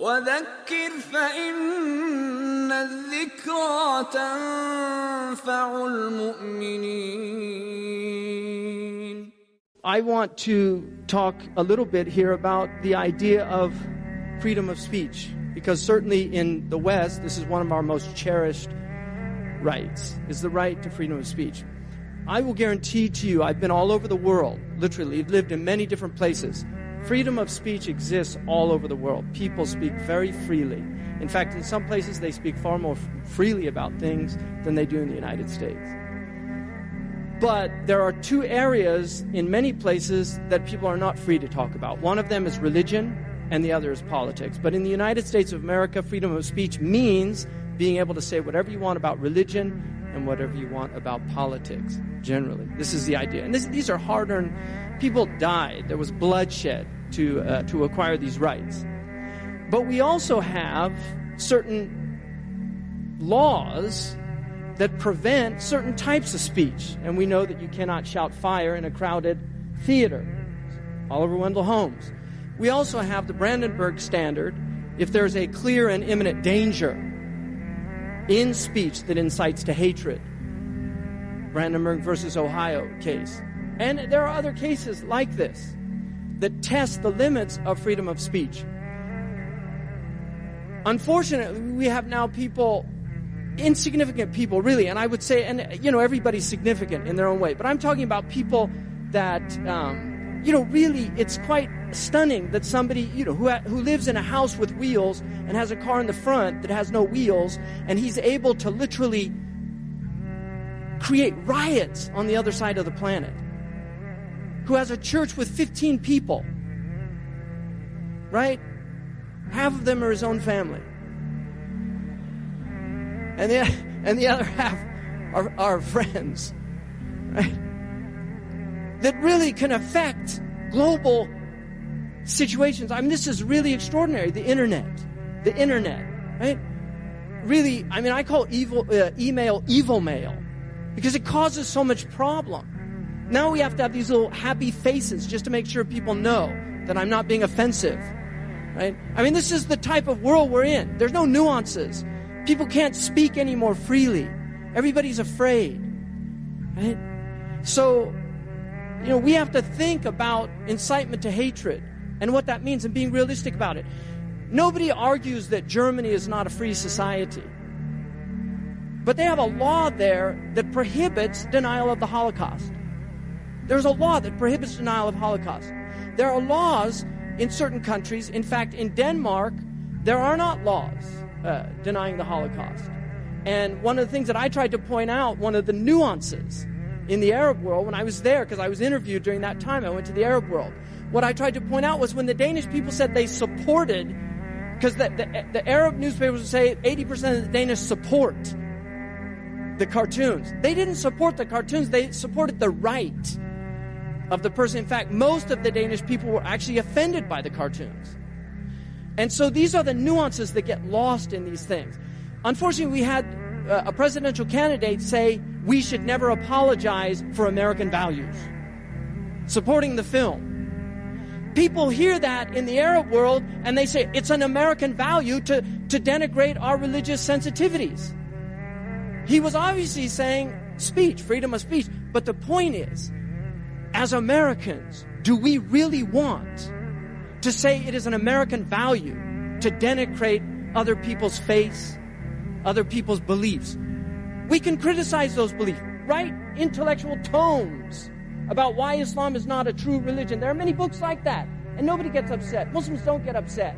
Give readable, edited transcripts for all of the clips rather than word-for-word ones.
وذكر فإن الذكرى تنفع المؤمنين. I want to talk a little bit here about the idea of freedom of speech, because certainly in the West, this is one of our most cherished rights, is the right to freedom of speech. I will guarantee to you, I've been all over the world, literally, lived in many different places. Freedom of speech exists all over the world. People speak very freely. In fact, in some places, they speak far more freely about things than they do in the United States. But there are two areas in many places that people are not free to talk about. One of them is religion, and the other is politics. But in the United States of America, freedom of speech means being able to say whatever you want about religion and whatever you want about politics, generally. This is the idea. And these are hard-earned. People died. There was bloodshed to acquire these rights. But we also have certain laws that prevent certain types of speech. And we know that you cannot shout fire in a crowded theater. Oliver Wendell Holmes. We also have the Brandenburg Standard. If there's a clear and imminent danger in speech that incites to hatred. Brandenburg versus Ohio case. And there are other cases like this that test the limits of freedom of speech. Unfortunately, we have now people, insignificant people, really, and I would say, and everybody's significant in their own way, but I'm talking about people that, really, it's quite stunning that somebody, who lives in a house with wheels and has a car in the front that has no wheels, and he's able to literally create riots on the other side of the planet, who has a church with 15 people, right? Half of them are his own family. And the other half are friends, right? That really can affect global situations. I mean, this is really extraordinary. The internet, right? Really, I mean, I call email evil mail because it causes so much problem. Now we have to have these little happy faces just to make sure people know that I'm not being offensive, right? I mean, this is the type of world we're in. There's no nuances. People can't speak any more freely. Everybody's afraid, right? So, we have to think about incitement to hatred and what that means and being realistic about it. Nobody argues that Germany is not a free society. But they have a law there that prohibits denial of the Holocaust. There's a law that prohibits denial of Holocaust. There are laws in certain countries. In fact, in Denmark, there are not laws denying the Holocaust. And one of the things that I tried to point out, one of the nuances in the Arab world, when I was there, because I was interviewed during that time, I went to the Arab world. What I tried to point out was when the Danish people said they supported, because the Arab newspapers would say 80% of the Danish support the cartoons. They didn't support the cartoons, they supported the right of the person. In fact, most of the Danish people were actually offended by the cartoons. And so these are the nuances that get lost in these things. Unfortunately, we had a presidential candidate say we should never apologize for American values, supporting the film. People hear that in the Arab world and they say it's an American value to denigrate our religious sensitivities. He was obviously saying speech, freedom of speech. But the point is, as Americans, do we really want to say it is an American value to denigrate other people's faiths, other people's beliefs? We can criticize those beliefs, write intellectual tomes about why Islam is not a true religion. There are many books like that, and nobody gets upset. Muslims don't get upset.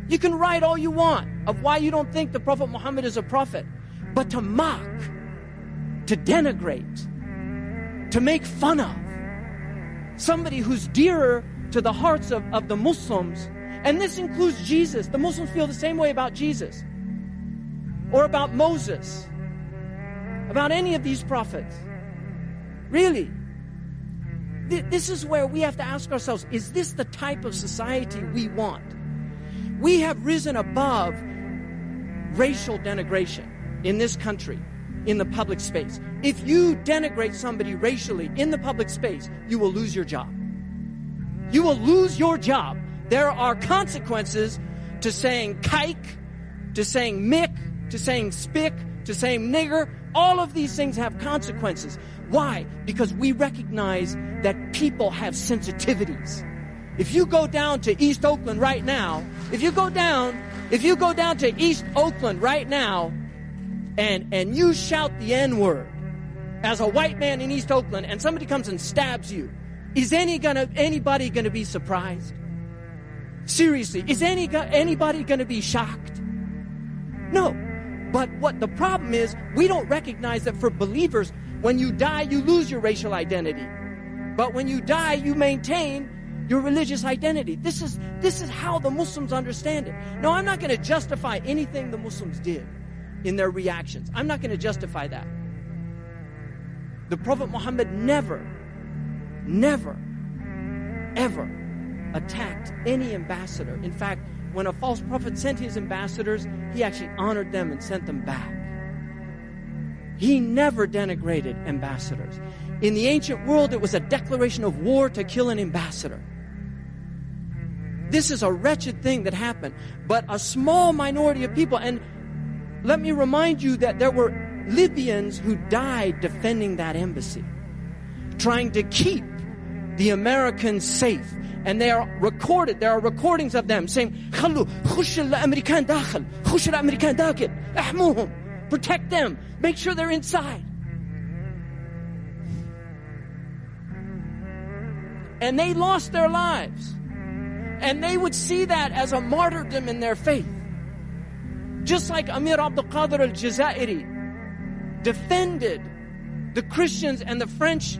You can write all you want of why you don't think the Prophet Muhammad is a prophet, but to mock, to denigrate, to make fun of somebody who's dearer to the hearts of the Muslims, and this includes Jesus. The Muslims feel the same way about Jesus, or about Moses, about any of these prophets. Really, this is where we have to ask ourselves, is this the type of society we want? We have risen above racial denigration in this country, in the public space. If you denigrate somebody racially in the public space, you will lose your job. You will lose your job. There are consequences to saying kike, to saying mick, to saying spick, to saying nigger. All of these things have consequences. Why? Because we recognize that people have sensitivities. If you go down to East Oakland right now, if you go down to East Oakland right now and you shout the N-word as a white man in East Oakland and somebody comes and stabs you, is anybody gonna be surprised? Seriously, is anybody gonna be shocked? No. But what the problem is, we don't recognize that for believers, when you die, you lose your racial identity. But when you die, you maintain your religious identity. This is how the Muslims understand it. No, I'm not going to justify anything the Muslims did in their reactions. I'm not going to justify that. The Prophet Muhammad never, ever attacked any ambassador. In fact, when a false prophet sent his ambassadors, he actually honored them and sent them back. He never denigrated ambassadors. In the ancient world, it was a declaration of war to kill an ambassador. This is a wretched thing that happened. But a small minority of people, and let me remind you that there were Libyans who died defending that embassy, trying to keep the Americans safe. And they are recorded. There are recordings of them saying, protect them. Make sure they're inside. And they lost their lives. And they would see that as a martyrdom in their faith. Just like Amir Abdul Qadir al-Jazairi defended the Christians and the French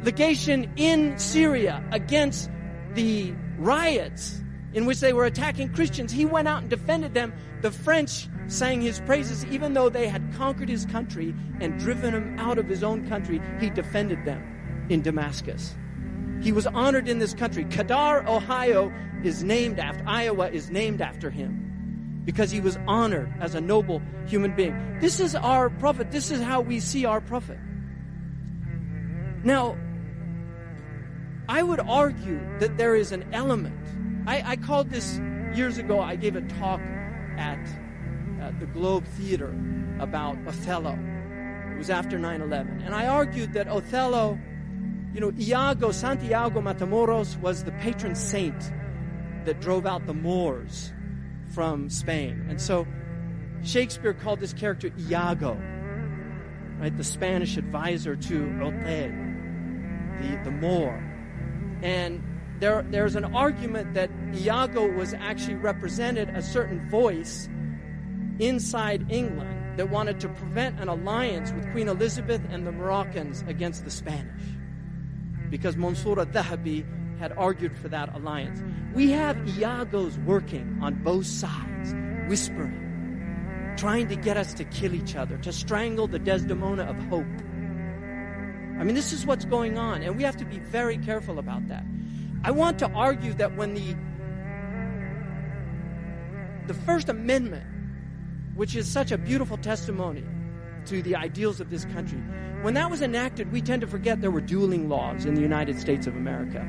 legation in Syria against the riots in which they were attacking Christians. He went out and defended them. The French sang his praises even though they had conquered his country and driven him out of his own country. He defended them in Damascus. He was honored in this country. Kadar, Iowa is named after him because he was honored as a noble human being. This is our prophet. This is how we see our prophet. Now, I would argue that there is an element. I called this years ago. I gave a talk at the Globe Theater about Othello. It was after 9/11. And I argued that Othello, Santiago Matamoros was the patron saint that drove out the Moors from Spain. And so Shakespeare called this character Iago, right? The Spanish advisor to Othello, the Moor. And there's an argument that Iago was actually represented a certain voice inside England that wanted to prevent an alliance with Queen Elizabeth and the Moroccans against the Spanish, because Mansur al-Dhahabi had argued for that alliance. We have Iagos working on both sides, whispering, trying to get us to kill each other, to strangle the Desdemona of hope. I mean, this is what's going on, and we have to be very careful about that. I want to argue that when the First Amendment, which is such a beautiful testimony to the ideals of this country, when that was enacted, we tend to forget there were dueling laws in the United States of America.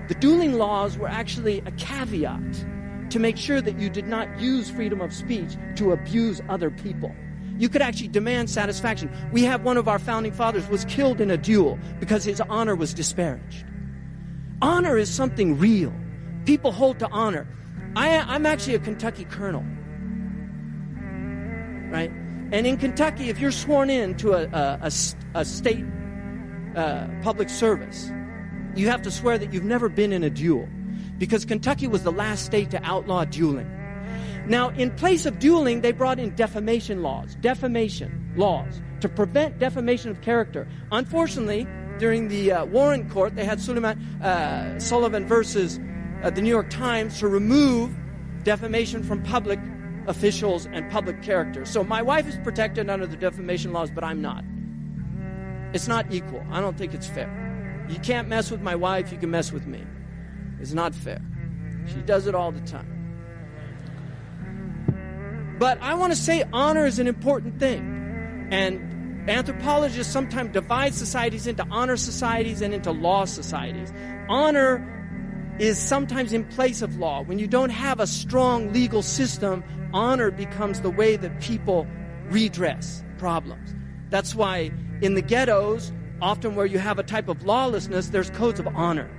The dueling laws were actually a caveat to make sure that you did not use freedom of speech to abuse other people. You could actually demand satisfaction. We have one of our founding fathers was killed in a duel because his honor was disparaged. Honor is something real. People hold to honor. I'm actually a Kentucky colonel, right? And in Kentucky, if you're sworn in to a state public service, you have to swear that you've never been in a duel, because Kentucky was the last state to outlaw dueling. Now, in place of dueling, they brought in defamation laws to prevent defamation of character. Unfortunately, during the Warren Court, they had Sullivan versus the New York Times to remove defamation from public officials and public characters. So my wife is protected under the defamation laws, but I'm not. It's not equal. I don't think it's fair. You can't mess with my wife, you can mess with me. It's not fair. She does it all the time. But I want to say honor is an important thing. And anthropologists sometimes divide societies into honor societies and into law societies. Honor is sometimes in place of law. When you don't have a strong legal system, honor becomes the way that people redress problems. That's why in the ghettos, often where you have a type of lawlessness, there's codes of honor,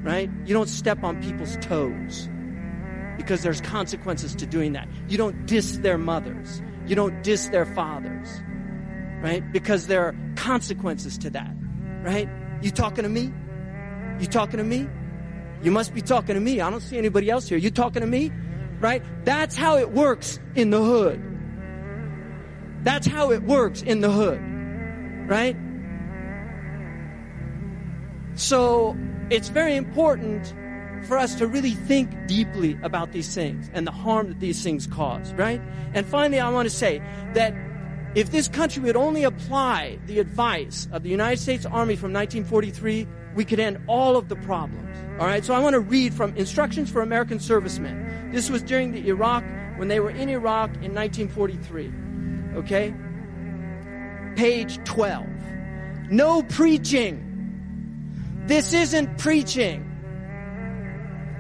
right? You don't step on people's toes because there's consequences to doing that. You don't diss their mothers. You don't diss their fathers, right? Because there are consequences to that, right? You talking to me? You talking to me? You must be talking to me. I don't see anybody else here. You talking to me? Right? That's how it works in the hood. That's how it works in the hood. Right? So it's very important for us to really think deeply about these things and the harm that these things cause. Right? And finally, I want to say that if this country would only apply the advice of the United States Army from 1943, we could end all of the problems. All right, so I want to read from Instructions for American Servicemen. This was during the Iraq, when they were in Iraq in 1943. Okay? Page 12. No preaching. This isn't preaching.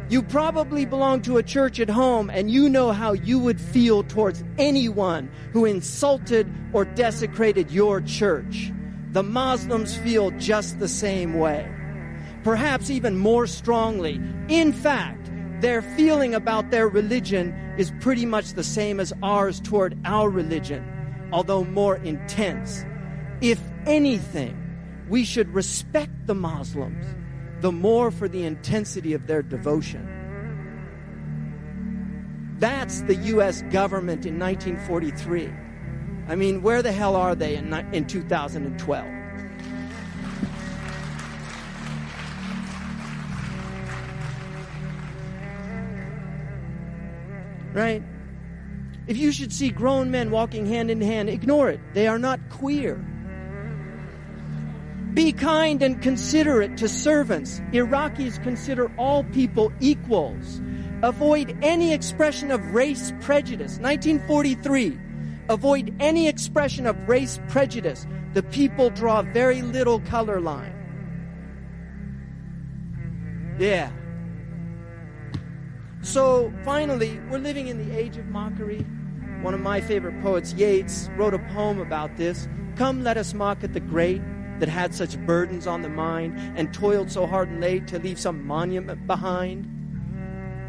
You probably belong to a church at home, and you know how you would feel towards anyone who insulted or desecrated your church. The Muslims feel just the same way. Perhaps even more strongly. In fact, their feeling about their religion is pretty much the same as ours toward our religion, although more intense. If anything, we should respect the Muslims, the more for the intensity of their devotion. That's the U.S. government in 1943. I mean, where the hell are they in 2012? Right? If you should see grown men walking hand in hand, ignore it. They are not queer. Be kind and considerate to servants. Iraqis consider all people equals. Avoid any expression of race prejudice. 1943. Avoid any expression of race prejudice. The people draw very little color line. Yeah. So, finally, we're living in the age of mockery. One of my favorite poets, Yeats, wrote a poem about this. Come, let us mock at the great that had such burdens on the mind and toiled so hard and late to leave some monument behind,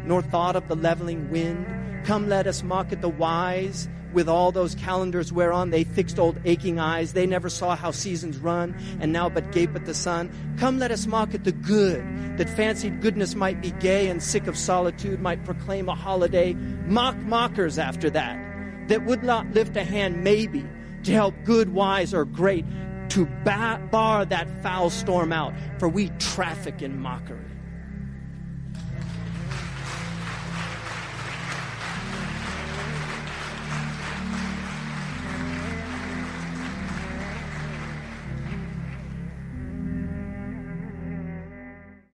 nor thought of the leveling wind. Come, let us mock at the wise with all those calendars whereon they fixed old aching eyes. They never saw how seasons run and now but gape at the sun. Come, let us mock at the good that fancied goodness might be gay and sick of solitude might proclaim a holiday. Mock mockers after that would not lift a hand maybe to help good, wise, or great to bar that foul storm out, for we traffic in mockery.